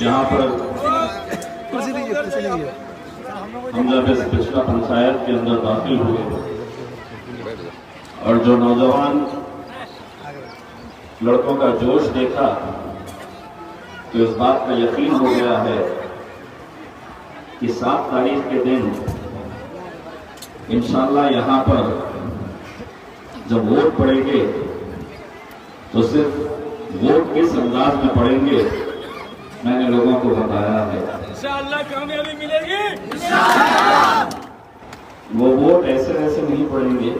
यहाँ पर हम जब इस पिछला पंचायत के अंदर दाखिल हुए और जो नौजवान लड़कों का जोश देखा तो इस बात का यकीन हो गया है कि 7 तारीख के दिन इंशाअल्लाह यहाँ पर जब वोट पड़ेंगे तो सिर्फ वोट किस अंदाज में पड़ेंगे मैंने लोगों को बताया है। इंशाअल्लाह कामयाबी मिलेगी। वो वोट ऐसे ऐसे नहीं पड़ेंगे,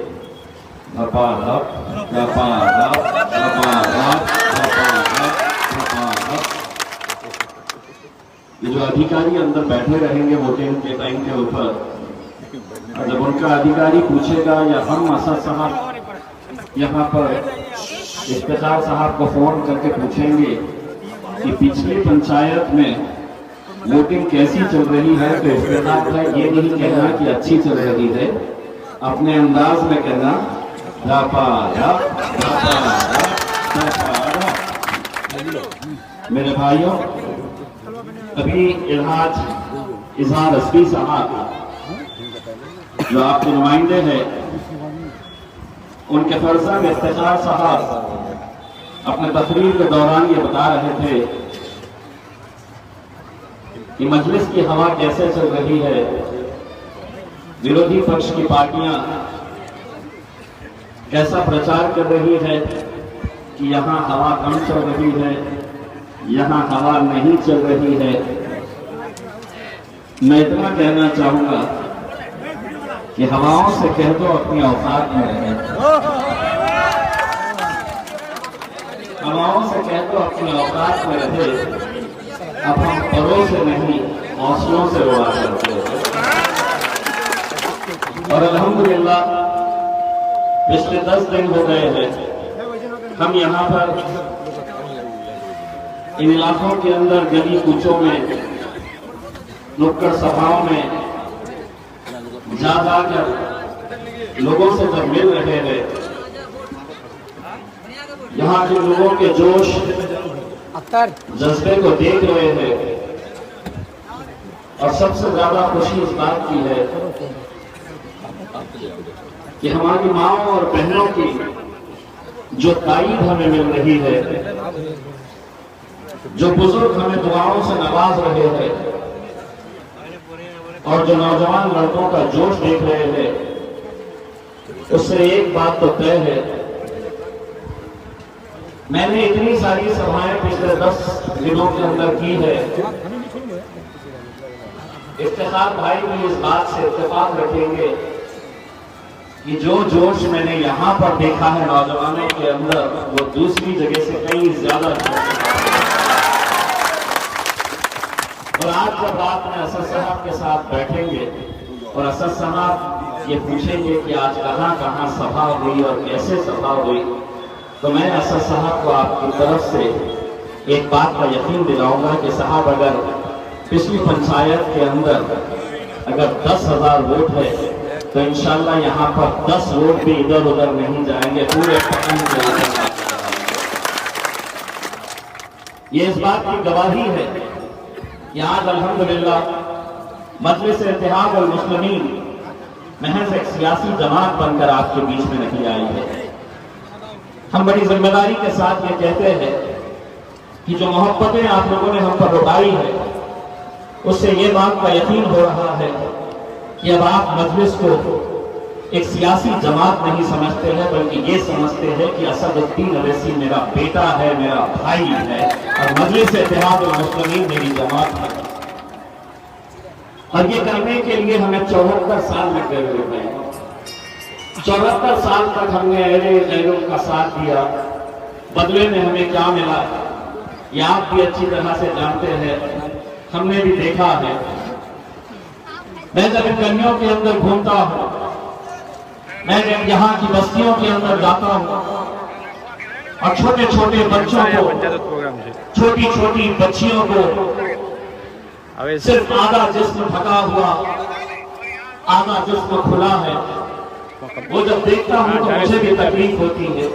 ये जो अधिकारी अंदर बैठे रहेंगे वोटिंग के टाइम के ऊपर, और जब उनका अधिकारी पूछेगा या हम असद साहब यहाँ पर इफ्तिखार साहब को फोन करके पूछेंगे कि पिछली पंचायत में वोटिंग कैसी चल रही है, तो इफ्तिखार का ये नहीं कहना कि अच्छी चल रही है, अपने अंदाज में कहना मेरे भाइयों, अभी इजहार अस्फी साहब जो आपके नुमाइंदे हैं, उनके फरजंद इफ्तिखार साहब अपने तकरीर के दौरान ये बता रहे थे कि मजलिस की हवा कैसे चल रही है, विरोधी पक्ष की पार्टियां कैसा प्रचार कर रही है कि यहाँ हवा कम चल रही है, यहाँ हवा नहीं चल रही है। मैं इतना कहना चाहूंगा कि हवाओं से कह दो अपनी औकात में रहे, हवाओं से कह दो अपनी औकात में रहे। अब हम परों से नहीं हौसलों से उड़ा करते हैं। और अल्हम्दुलिल्लाह पिछले 10 दिन हो गए हैं हम यहाँ पर इन इलाकों के अंदर गली कूचों में, नुक्कड़ सभाओं में जा जाकर लोगों से जब मिल रहे हैं, यहाँ के लोगों के जोश जज्बे को देख रहे हैं, और सबसे ज्यादा खुशी इस बात की है कि हमारी माओं और बहनों की जो ताईद हमें मिल रही है, जो बुजुर्ग हमें दुआओं से नवाज रहे हैं, और जो नौजवान लड़कों का जोश देख रहे हैं, उससे एक बात तो तय है, मैंने इतनी सारी सभाएं पिछले 10 दिनों के अंदर की है, इफ्तिखार भाई भी इस बात से इत्तेफाक रखेंगे कि जो जोश मैंने यहाँ पर देखा है नौजवानों के अंदर, वो दूसरी जगह से कहीं ज्यादा। और आज जब रात में असद साहब के साथ बैठेंगे और असद साहब ये पूछेंगे कि आज कहाँ कहाँ सभा हुई और कैसे सभा हुई, तो मैं असद साहब को आपकी तरफ से एक बात का यकीन दिलाऊंगा कि साहब अगर पिछली पंचायत के अंदर अगर 10,000 वोट है तो इंशाल्लाह यहाँ पर 10 वोट भी इधर उधर नहीं जाएंगे, पूरे ये इस बात की गवाही है कि आज अल्हम्दुलिल्लाह मजलिस इत्तेहाद अल मुस्लिमीन महज एक सियासी जमात बनकर आपके बीच में नहीं आई है। हम बड़ी जिम्मेदारी के साथ ये कहते हैं कि जो मोहब्बतें आप लोगों ने हम पर लुटाई है, उससे ये बात का यकीन हो रहा है कि अब आप मजलिस को एक सियासी जमात नहीं समझते हैं, बल्कि ये समझते हैं कि असदुद्दीन अवैसी मेरा बेटा है, मेरा भाई है, और मजलिस इत्तेहाद अल मुस्लिमीन मेरी जमात है। और ये करने के लिए हमें 74 साल लग गए हैं। 74 साल तक हमने अहले गैरों का साथ दिया, बदले में हमें क्या मिला ये आप भी अच्छी तरह से जानते हैं, हमने भी देखा है। मैं जब इन गलियों के अंदर घूमता हूँ, मैं जब यहाँ की बस्तियों के अंदर जाता हूँ और छोटे छोटे बच्चों को, छोटी छोटी बच्चियों को सिर्फ आधा जिस्म ढका हुआ, आधा जिस्म खुला है, वो जब देखता हूँ तो मुझे भी तकलीफ होती है।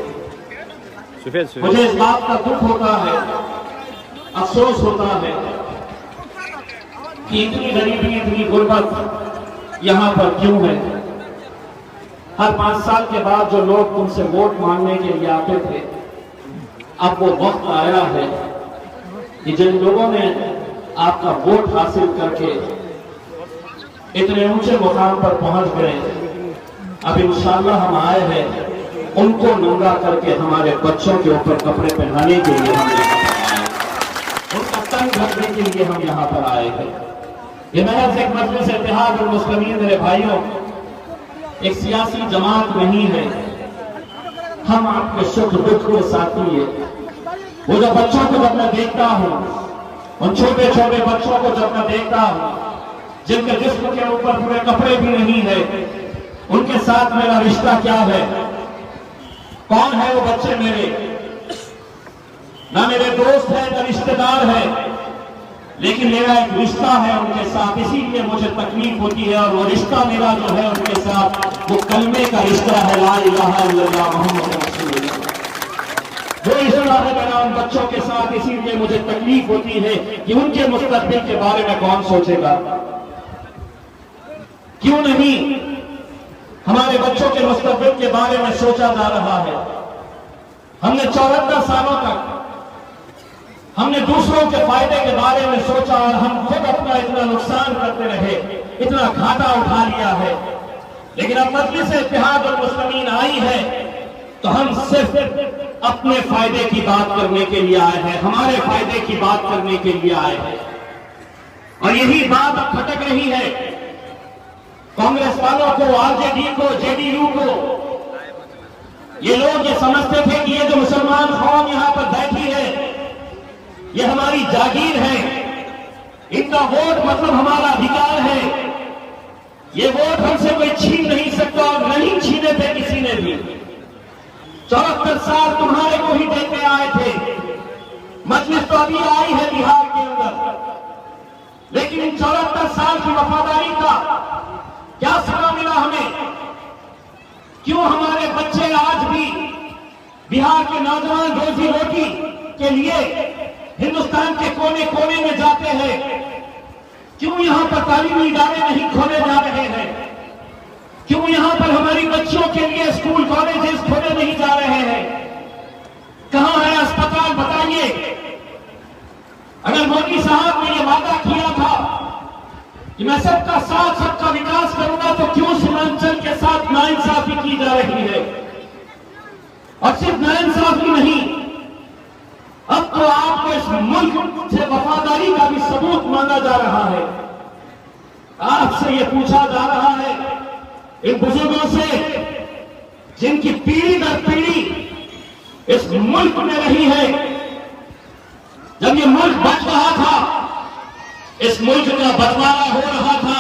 मुझे इस बात का दुख होता है, अफसोस होता है कि इतनी गरीबी, इतनी गुर्बत यहां पर क्यों है। हर 5 साल के बाद जो लोग तुमसे वोट मांगने के लिए आते थे, अब वो वक्त आया है कि जिन लोगों ने आपका वोट हासिल करके इतने ऊंचे मुकाम पर पहुंच गए, अब इंशाअल्लाह हम आए हैं उनको नंगा करके हमारे बच्चों के ऊपर कपड़े पहनाने के लिए हम यहाँ पर आए, उनका तन ढकने के लिए हम यहाँ पर आए हैं। ये महज एक मजलिस इत्तेहादुल मुस्लिमीन मेरे भाइयों, एक सियासी जमात नहीं है। हम आपके सुख दुख के साथी है। वो जो बच्चों को जब मैं देखता हूँ, उन छोटे छोटे बच्चों को जब मैं देखता हूँ जिनके जिस्म के ऊपर पूरे कपड़े भी नहीं है, उनके साथ मेरा रिश्ता क्या है? कौन है वो बच्चे मेरे? ना मेरे दोस्त है, ना रिश्तेदार है, लेकिन मेरा एक रिश्ता है उनके साथ, इसीलिए मुझे तकलीफ होती है। और वो रिश्ता मेरा जो है उनके साथ, वो कलमे का रिश्ता है, ला इलाहा इल्लल्लाह मुहम्मद रसूलुल्लाह। वो रिश्ता है मेरा उन बच्चों के साथ, इसीलिए मुझे तकलीफ होती है कि उनके मुस्तकबिल के बारे में कौन सोचेगा। क्यों नहीं हमारे बच्चों के मुस्तकबिल के बारे में सोचा जा रहा है? हमने 74 सालों तक हमने दूसरों के फायदे के बारे में सोचा और हम खुद अपना इतना नुकसान करते रहे, इतना घाटा उठा लिया है। लेकिन अब मजलिस इत्तेहादुल मुस्लिमीन आई है तो हम सिर्फ अपने फायदे की बात करने के लिए आए हैं, हमारे फायदे की बात करने के लिए आए हैं। और यही बात अब खटक रही है कांग्रेस वालों को, आरजेडी को, जेडीयू को। ये लोग ये समझते थे कि ये जो मुसलमान कौम यहां पर बैठी है ये हमारी जागीर है, इनका वोट मतलब हमारा अधिकार है, ये वोट हमसे कोई छीन नहीं सकता और नहीं छीने थे किसी ने भी। 74 साल तुम्हारे को ही देते आए थे। मजलिस तो अभी आई है बिहार के अंदर, लेकिन इन 74 साल की वफादारी का क्या सजा मिला हमें? क्यों हमारे बच्चे आज भी बिहार के नौजवान रोजी रोटी के लिए हिंदुस्तान के कोने कोने में जाते हैं? क्यों यहां पर तालीमी इदारे नहीं खोले जा रहे हैं? क्यों यहां पर हमारी बच्चियों के लिए स्कूल कॉलेजेस खोले नहीं जा रहे हैं? कहां है अस्पताल? बताइए। अगर मोदी साहब ने यह वादा किया था कि मैं सबका साथ, सबका विकास करूंगा, तो क्यों सीमांचल के साथ नाइंसाफी की जा रही है? और सिर्फ नाइंसाफी नहीं, अब तो आपको इस मुल्क से वफादारी का भी सबूत मांगा जा रहा है। आपसे ये पूछा जा रहा है, इन बुजुर्गों से जिनकी पीढ़ी दर पीढ़ी इस मुल्क में रही है, जब ये मुल्क बच रहा था, इस मुल्क का बंटवारा हो रहा था,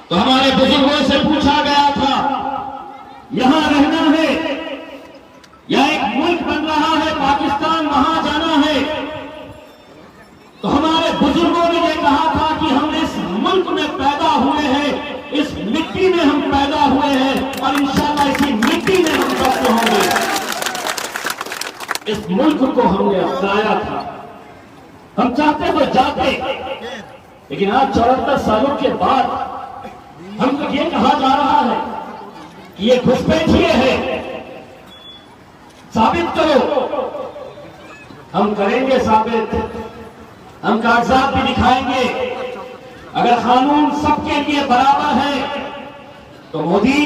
तो हमारे बुजुर्गों से पूछा गया था यहां रहना है या एक मुल्क बन रहा है पाकिस्तान, वहां जाना है? तो हमारे बुजुर्गों ने यह कहा था कि हम इस मुल्क में पैदा हुए हैं, इस मिट्टी में हम पैदा हुए हैं और इंशाअल्लाह इसी मिट्टी में हम बसे होंगे। इस मुल्क को हमने अपनाया था, हम चाहते तो जाते, लेकिन आज 74 सालों के बाद हमको ये कहा जा रहा है कि ये घुसपैठिए है, साबित करो। हम करेंगे साबित, हम कागजात भी दिखाएंगे। अगर कानून सबके लिए बराबर है तो मोदी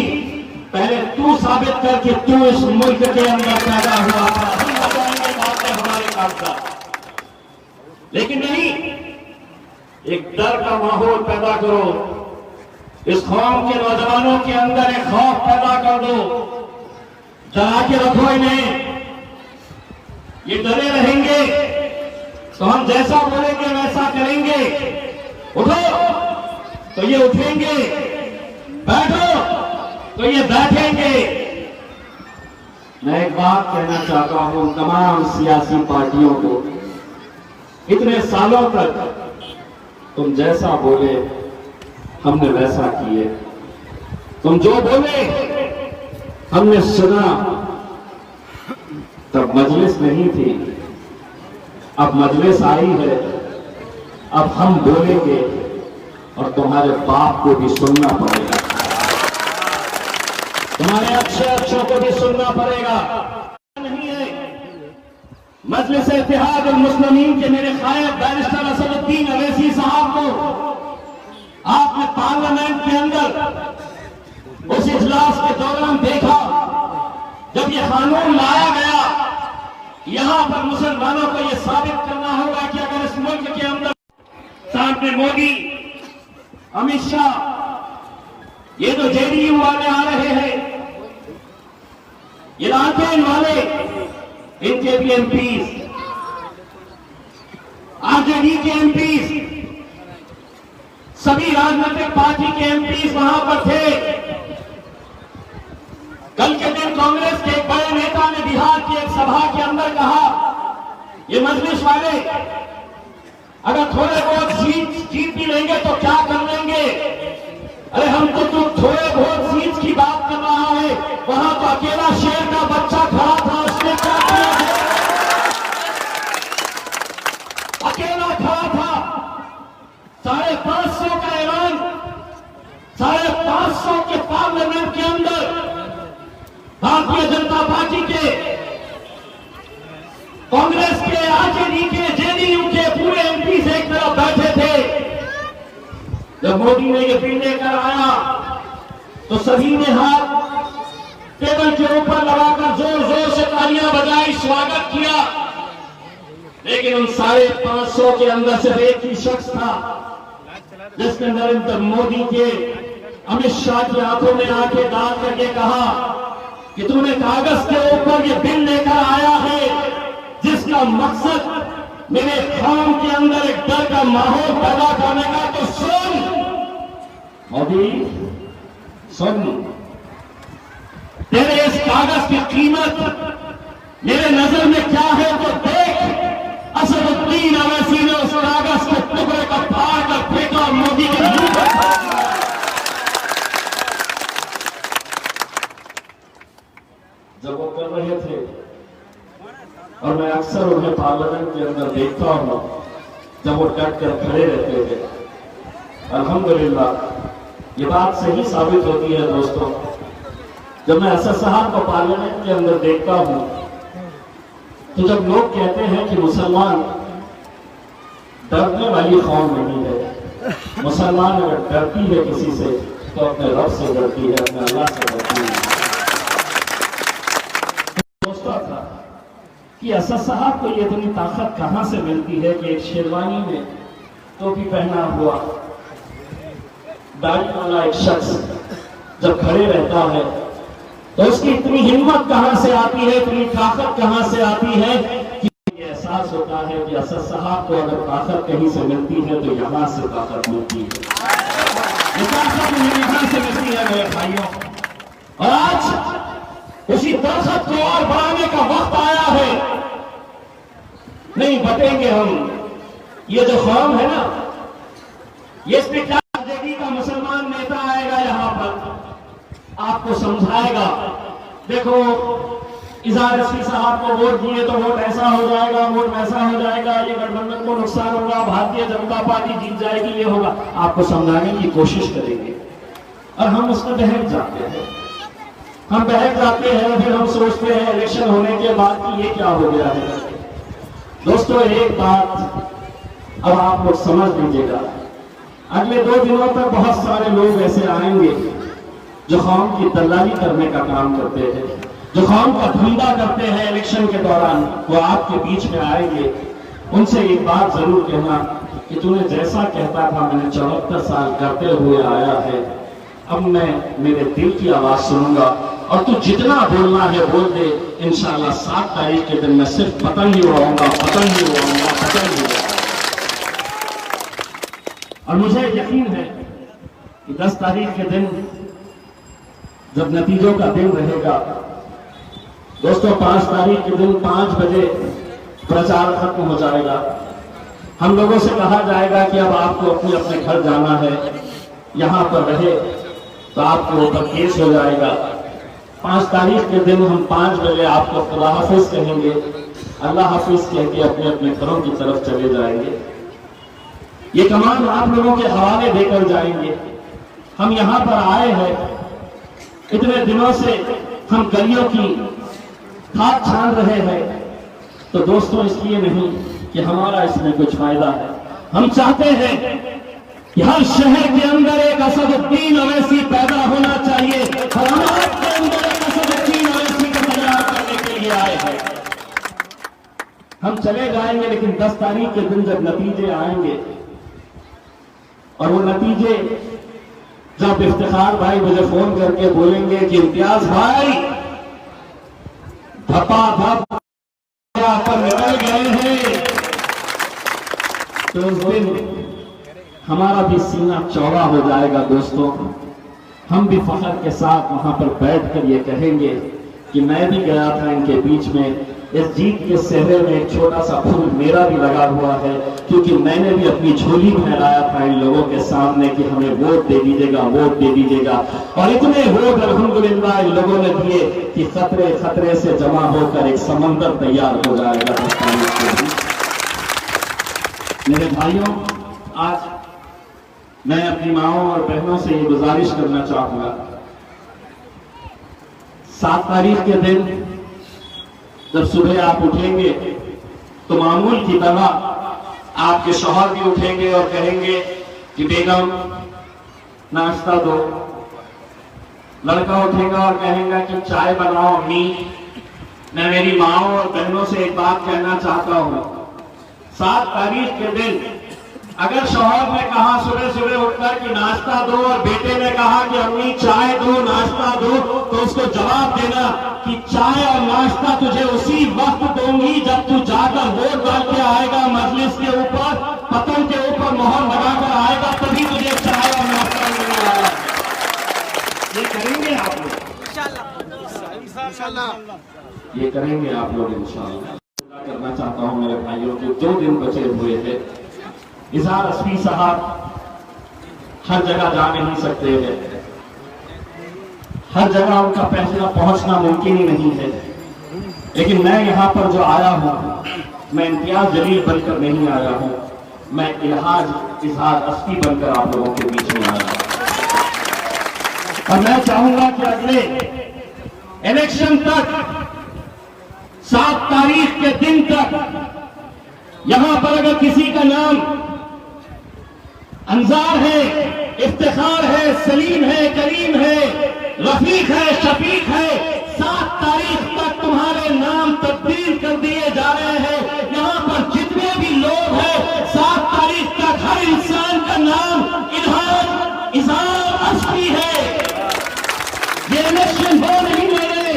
पहले तू साबित कर कि तू इस मुल्क के अंदर पैदा हुआ था, हम बताएंगे बाद में हमारे कागजात। लेकिन नहीं, एक डर का माहौल पैदा करो, इस कौम के नौजवानों के अंदर एक खौफ पैदा कर दो, डरा के रखो इन्हें। ये डरे रहेंगे तो हम जैसा बोलेंगे वैसा करेंगे। उठो तो ये उठेंगे, बैठो तो ये बैठेंगे। मैं एक बात कहना चाहता हूं तमाम सियासी पार्टियों को, इतने सालों तक तुम जैसा बोले हमने वैसा किए, तुम जो बोले हमने सुना, तब मजलिस नहीं थी, अब मजलिस आई है। अब हम बोलेंगे और तुम्हारे बाप को भी सुनना पड़ेगा, तुम्हारे अच्छे अच्छों को भी सुनना पड़ेगा। नहीं है मजलिस इत्तेहाद मुस्लिमीन के मेरे कायद बैरिस्टर असदुद्दीन अवैसी साहब को आपने पार्लियामेंट के अंदर उस इजलास के दौरान देखा जब ये कानून लाया गया। यहां पर मुसलमानों को यह साबित करना होगा कि अगर इस मुल्क के अंदर सामने मोदी, अमित शाह, ये तो जेडीयू वाले आ रहे हैं, ये लालटेन वाले, इनके भी एमपीज, आरजेडी के एमपीज, सभी राजनीतिक पार्टी के एमपीज वहां पर थे। कल के दिन कांग्रेस के एक बड़े नेता ने बिहार की एक सभा के अंदर कहा, ये मजलिस वाले अगर थोड़े बहुत जीत भी लेंगे तो क्या कर लेंगे। अरे हमको तो थोड़े बहुत सीट की बात कर रहा है, वहां तो अकेला शेर का बच्चा खड़ा था, उसने क्या किया, अकेला खड़ा था। 550 का ऐलान, 550 के पार्लियामेंट के अंदर भारतीय जनता पार्टी के, कांग्रेस के, आरजेडी के, जेडीयू के पूरे एमपी एक तरफ बैठे थे। जब मोदी ने ये बिल लेकर आया तो सभी ने हाथ टेबल के ऊपर लगाकर जोर जोर से तालियां बजाई, स्वागत किया। लेकिन उन 550 के अंदर सिर्फ एक ही शख्स था जिसने नरेंद्र मोदी के, अमित शाह की आंखों में आंखें डाल करके कहा कि तूने कागज के ऊपर ये बिल लेकर आया है जिसका मकसद मेरे कौम के अंदर एक डर का माहौल पैदा करने का, तो सुन मोदी, सुन, तेरे इस कागज की कीमत मेरे नजर में क्या है तो देख। असदुद्दीन अवैसी ने उस कागज के टुकड़े का फाड़ कर फेंका मोदी के मुंह पर। जब वो कर रहे थे, और मैं अक्सर उन्हें पार्लियामेंट के अंदर देखता हूं जब वो डट कर खड़े रहते थे, अल्हम्दुलिल्लाह ये बात सही साबित होती है दोस्तों। जब मैं असद साहब को पार्लियामेंट के अंदर देखता हूं तो जब लोग कहते हैं कि मुसलमान डरने वाली कौम नहीं है, मुसलमान अगर डरती है किसी से तो अपने रब से डरती है, अपने अल्लाह से डरती है। सोचता था कि असद साहब को ये इतनी ताकत कहां से मिलती है कि एक शेरवानी में टोपी पहना हुआ दाढ़ी वाला एक शख्स जब खड़े रहता है तो उसकी इतनी हिम्मत कहां से आती है, इतनी ताकत कहां से आती है कि ये एहसास होता है कि असद साहब को अगर ताकत कहीं से मिलती है तो यहां से ताकत मिलती है, ये ताकत यहां से मिलती है मेरे भाइयों। और आज उसी ताकत को और बढ़ाने का वक्त आया है। नहीं बटेंगे हम, ये जो कौम है ना, ये आरजेडी का मुसलमान नेता आएगा यहां पर, आपको समझाएगा, देखो इजहार रशीद साहब को वोट दिए तो वोट ऐसा हो जाएगा, वोट वैसा हो जाएगा, ये गठबंधन को नुकसान होगा, भारतीय जनता पार्टी जीत जाएगी, ये होगा, आपको समझाने की कोशिश करेंगे। और हम उसमें बहक जाते हैं, हम बहक जाते हैं, फिर हम सोचते हैं इलेक्शन होने के बाद कि ये क्या हो गया है। दोस्तों एक बात अब आप लोग समझ लीजिएगा, अगले 2 दिनों तक बहुत सारे लोग ऐसे आएंगे जो कौम की दलाली करने का काम करते हैं, जो कौम का धंधा करते हैं इलेक्शन के दौरान, वो आपके बीच में आएंगे। उनसे एक बात जरूर कहना कि तूने जैसा कहता था मैंने 74 साल करते हुए आया है, अब मैं मेरे दिल की आवाज सुनूंगा और तू जितना बोलना है बोल दे। इंशाल्लाह 7 तारीख के दिन मैं सिर्फ पतंग ही उड़ाऊंगा, पतंग ही उड़ाऊंगा, पतंग ही उड़ाऊंगा। और मुझे यकीन है कि 10 तारीख के दिन जब नतीजों का दिन रहेगा दोस्तों, 5 तारीख के दिन 5 बजे प्रचार खत्म हो जाएगा। हम लोगों से कहा जाएगा कि अब आपको अपने अपने घर जाना है, यहां पर रहे तो आपके ऊपर केस हो जाएगा 5 तारीख के दिन हम 5 बजे आपको खुदा हाफिज कहेंगे, अल्लाह हाफिज कह के अपने अपने घरों की तरफ चले जाएंगे। ये कमान आप लोगों के हवाले देकर जाएंगे। हम यहां पर आए हैं, इतने दिनों से हम गलियों की खाक छान रहे हैं, तो दोस्तों इसलिए नहीं कि हमारा इसमें कुछ फायदा है। हम चाहते हैं कि हर शहर के अंदर एक असदुद्दीन अवैसी पैदा होना चाहिए। हमारे के अंदर एक असदुद्दीन अवैसी को तैयार करने के लिए आए हैं। हम चले जाएंगे, लेकिन 10 तारीख के दिन जब नतीजे आएंगे और वो नतीजे जब इफ्तिखार भाई मुझे फोन करके बोलेंगे कि इम्तियाज भाई धपाधप पर निकल गए हैं, तो उस दिन हमारा भी सीना चौड़ा हो जाएगा। दोस्तों, हम भी फख्र के साथ वहां पर बैठकर ये कहेंगे कि मैं भी गया था इनके बीच में। इस जीत के सेहरे में एक छोटा सा फूल मेरा भी लगा हुआ है, क्योंकि मैंने भी अपनी झोली फहराया था इन लोगों के सामने कि हमें वोट दे दीजिएगा, वोट दे दीजिएगा। और इतने वोट अल्हम्दुलिल्लाह इन लोगों ने दिए कि खतरे खतरे से जमा होकर एक समंदर तैयार हो जाएगा। मेरे भाइयों, आज मैं अपनी माओं और बहनों से ये गुजारिश करना चाहूंगा, 7 तारीख के दिन जब सुबह आप उठेंगे तो मामूल की तरह आपके शौहर भी उठेंगे और कहेंगे कि बेगम नाश्ता दो। लड़का उठेगा और कहेगा कि चाय बनाओ अम्मी। मैं मेरी माओं और बहनों से एक बात कहना चाहता हूं, 7 तारीख के दिन अगर शौहर ने कहा सुबह सुबह उठकर कि नाश्ता दो और बेटे ने कहा कि अम्मी चाय दो, नाश्ता दो, तो उसको जवाब देना कि चाय और नाश्ता तुझे उसी वक्त दूंगी जब तू जाकर वोट डाल के आएगा, मजलिस के ऊपर पतंग के ऊपर मोहर लगाकर आएगा, तभी तुझे चाय और नाश्ता मिलने वाला। ये करेंगे आप लोग इंशाल्लाह, ये करेंगे आप लोग इंशाल्लाह। करना चाहता हूं मेरे भाइयों के 2 दिन बचे हुए थे। इजहार अस्फी साहब हर जगह जा नहीं सकते हैं, हर जगह उनका पहुंचना मुमकिन ही नहीं है, लेकिन मैं यहां पर जो आया हूं, मैं इम्तियाज जलील बनकर नहीं आया हूं, मैं इजहार अस्फी बनकर आप लोगों के बीच में आया हूं। और मैं चाहूंगा कि अगले इलेक्शन तक, 7 तारीख के दिन तक, यहां पर अगर किसी का नाम अंजार है, इफ्तिखार है, सलीम है, करीम है, रफीक है, शफीक है, 7 तारीख तक तुम्हारे नाम तब्दील कर दिए जा रहे हैं। यहां पर जितने भी लोग हैं, 7 तारीख तक हर इंसान का नाम इजहार अस्फी है। ये इलेक्शन वो नहीं लड़ रहे,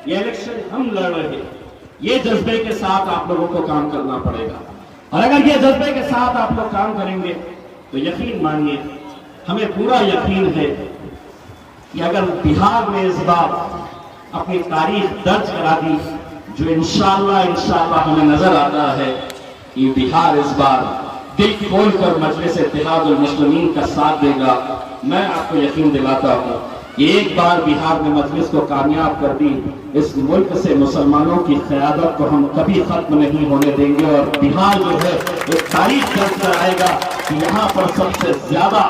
ये इलेक्शन हम लड़ रहे हैं। ये जज्बे के साथ आप लोगों को काम करना पड़ेगा, और अगर ये जज्बे के साथ आप लोग काम करेंगे तो यकीन मानिए, हमें पूरा यकीन है कि अगर बिहार ने इस बार अपनी तारीख दर्ज करा दी, जो इंशाअल्लाह हमें नजर आता है कि बिहार इस बार दिल खोलकर मजलिस इत्तेहादुल मुस्लिमीन का साथ देगा। मैं आपको यकीन दिलाता हूं कि एक बार बिहार ने मजलिस को कामयाब कर दी, इस मुल्क से मुसलमानों की क़यादत को हम कभी खत्म नहीं होने देंगे। और बिहार जो है एक तारीख दर्ज कराएगा कि यहाँ पर सबसे ज्यादा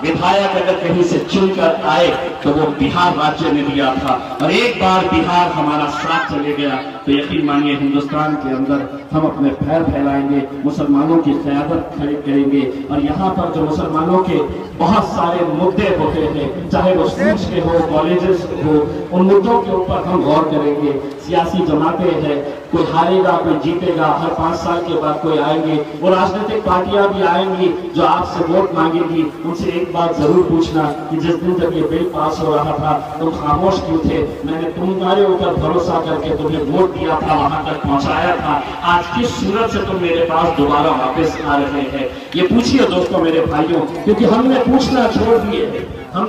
विधायक अगर कहीं से चुनकर आए तो वो बिहार राज्य ने दिया था। और एक बार बिहार हमारा साथ चले गया तो यकीन मानिए हिंदुस्तान के अंदर हम अपने पैर फैलाएंगे, मुसलमानों की क़यादत खड़ी करेंगे। और यहाँ पर जो मुसलमानों के बहुत सारे मुद्दे होते हैं, चाहे वो स्कूल्स के हो, कॉलेजेस हो, उन मुद्दों के ऊपर हम गौर करेंगे। सियासी जमातें हैं, कोई हारेगा कोई जीतेगा, हर 5 साल के बाद कोई आएंगे, वो राजनीतिक पार्टियां भी आएंगी जो आपसे वोट मांगेगी। उनसे एक बात जरूर पूछना कि जिस दिन जब ये बिल पास हो रहा था तुम खामोश क्यों थे? मैंने तुम्हारे ऊपर भरोसा करके तुम्हें वोट दिया था, वहां तक पहुंचाया था, आज किस सूरत से तुम मेरे पास दोबारा वापस आ रहे हैं? ये पूछिए दोस्तों मेरे भाइयों, क्योंकि हमने पूछना छोड़ दिए। हम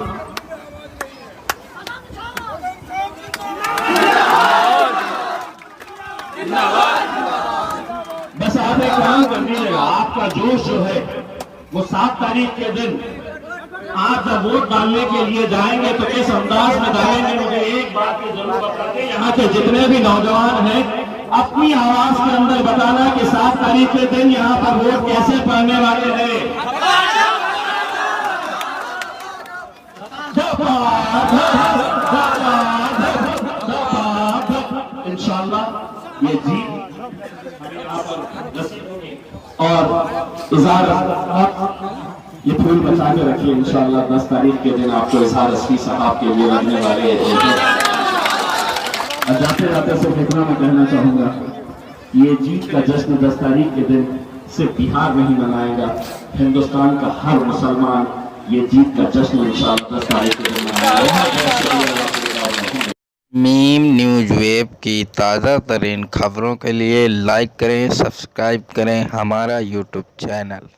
बस आप एक काम कर दीजिएगा, आपका जोश जो है वो 7 तारीख के दिन आप जब वोट डालने के लिए जाएंगे तो किस अंदाज में डालेंगे, मुझे एक बात की जरूर बता दें। यहाँ के जितने भी नौजवान हैं अपनी आवाज के अंदर बताना कि 7 तारीख के दिन यहाँ पर वोट कैसे पड़ने वाले हैं। इंशाल्लाह ये जीत हमें यहाँ पर नसीब होगी। और इज़हार ये फूल बचा के रखिए, इंशाल्लाह 10 तारीख के दिन आपको इज़हार रस्वी साहब के लिए लगने वाले हैं। और जाते जाते सिर्फ इतना मैं कहना चाहूंगा, ये जीत का जश्न 10 तारीख के दिन सिर्फ बिहार में ही मनाएगा, हिंदुस्तान का हर मुसलमान ये जीत का जश्न इंशाअल्लाह 10 तारीख के दिन मनाएगा। मीम न्यूज़ वेब की ताज़ा तरीन खबरों के लिए लाइक करें, सब्सक्राइब करें हमारा यूट्यूब चैनल।